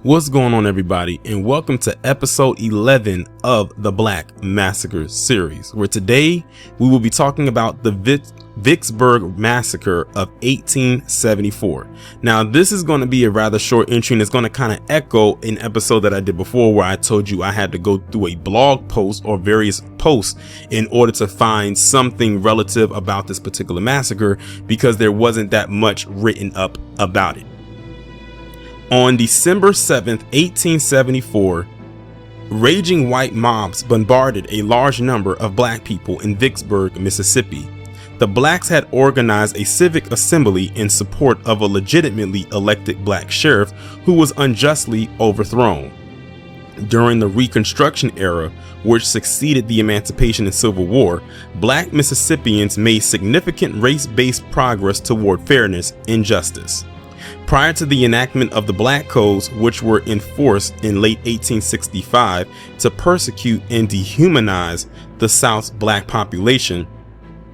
What's going on, everybody, and welcome to episode 11 of the Black Massacre series, where today we will be talking about the Vicksburg Massacre of 1874. Now, this is going to be a rather short entry, and it's going to kind of echo an episode that I did before where I told you I had to go through a blog post or various posts in order to find something relative about this particular massacre because there wasn't that much written up about it. On December 7th, 1874, raging white mobs bombarded a large number of black people in Vicksburg, Mississippi. The blacks had organized a civic assembly in support of a legitimately elected black sheriff who was unjustly overthrown. During the Reconstruction era, which succeeded the Emancipation and Civil War, black Mississippians made significant race-based progress toward fairness and justice. Prior to the enactment of the Black Codes, which were enforced in late 1865 to persecute and dehumanize the South's black population,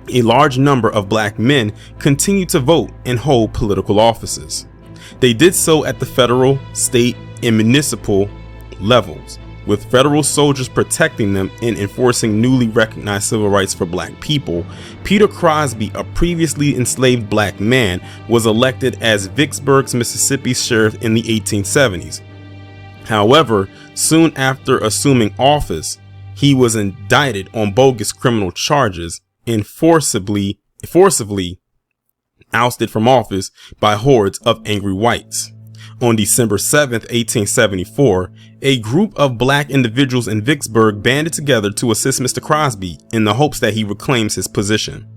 a large number of black men continued to vote and hold political offices. They did so at the federal, state, and municipal levels, with federal soldiers protecting them and enforcing newly recognized civil rights for black people. Peter Crosby, a previously enslaved black man, was elected as Vicksburg, Mississippi sheriff in the 1870s. However, soon after assuming office, he was indicted on bogus criminal charges and forcibly ousted from office by hordes of angry whites. On December 7th, 1874, a group of black individuals in Vicksburg banded together to assist Mr. Crosby in the hopes that he reclaims his position.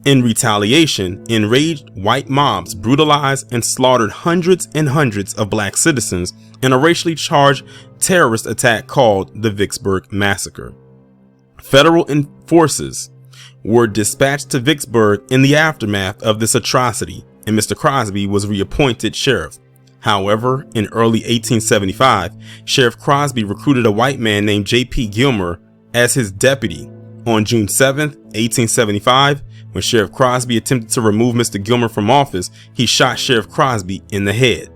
In retaliation, enraged white mobs brutalized and slaughtered hundreds and hundreds of black citizens in a racially charged terrorist attack called the Vicksburg Massacre. Federal forces were dispatched to Vicksburg in the aftermath of this atrocity, and Mr. Crosby was reappointed sheriff. However, in early 1875, Sheriff Crosby recruited a white man named J.P. Gilmer as his deputy. On June 7th, 1875, when Sheriff Crosby attempted to remove Mr. Gilmer from office, he shot Sheriff Crosby in the head.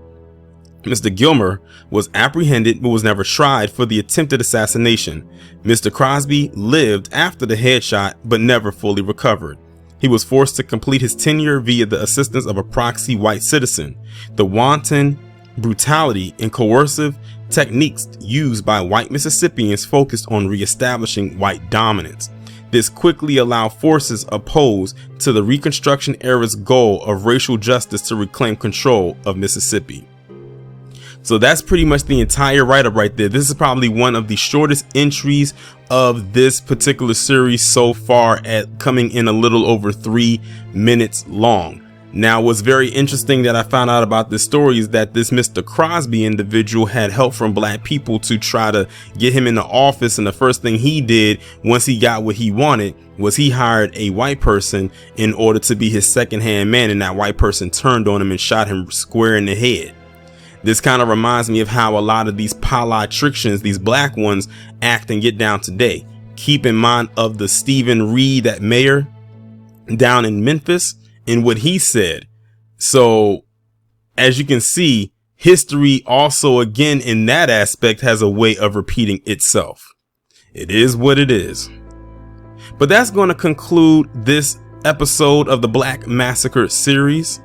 Mr. Gilmer was apprehended but was never tried for the attempted assassination. Mr. Crosby lived after the headshot but never fully recovered. He was forced to complete his tenure via the assistance of a proxy white citizen. The wanton brutality and coercive techniques used by white Mississippians focused on reestablishing white dominance. This quickly allowed forces opposed to the Reconstruction era's goal of racial justice to reclaim control of Mississippi. So that's pretty much the entire write-up right there. This is probably one of the shortest entries of this particular series so far, at coming in a little over 3 minutes long. Now, what's very interesting that I found out about this story is that this Mr. Crosby individual had help from black people to try to get him in the office. And the first thing he did once he got what he wanted was he hired a white person in order to be his second-hand man. And that white person turned on him and shot him square in the head. This kind of reminds me of how a lot of these politicians, these black ones, act and get down today. Keep in mind of the Stephen Reed, that mayor down in Memphis, and what he said. So as you can see, history also, again, in that aspect, has a way of repeating itself. It is what it is. But that's going to conclude this episode of the Black Massacre series.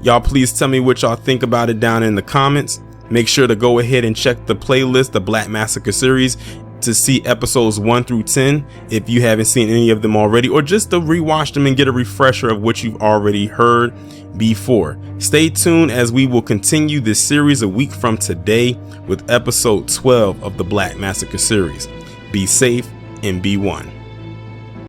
Y'all please tell me what y'all think about it down in the comments. Make sure to go ahead and check the playlist, the Black Massacre series, to see episodes 1 through 10 if you haven't seen any of them already, or just to rewatch them and get a refresher of what you've already heard before. Stay tuned as we will continue this series a week from today with episode 12 of the Black Massacre series. Be safe and be one.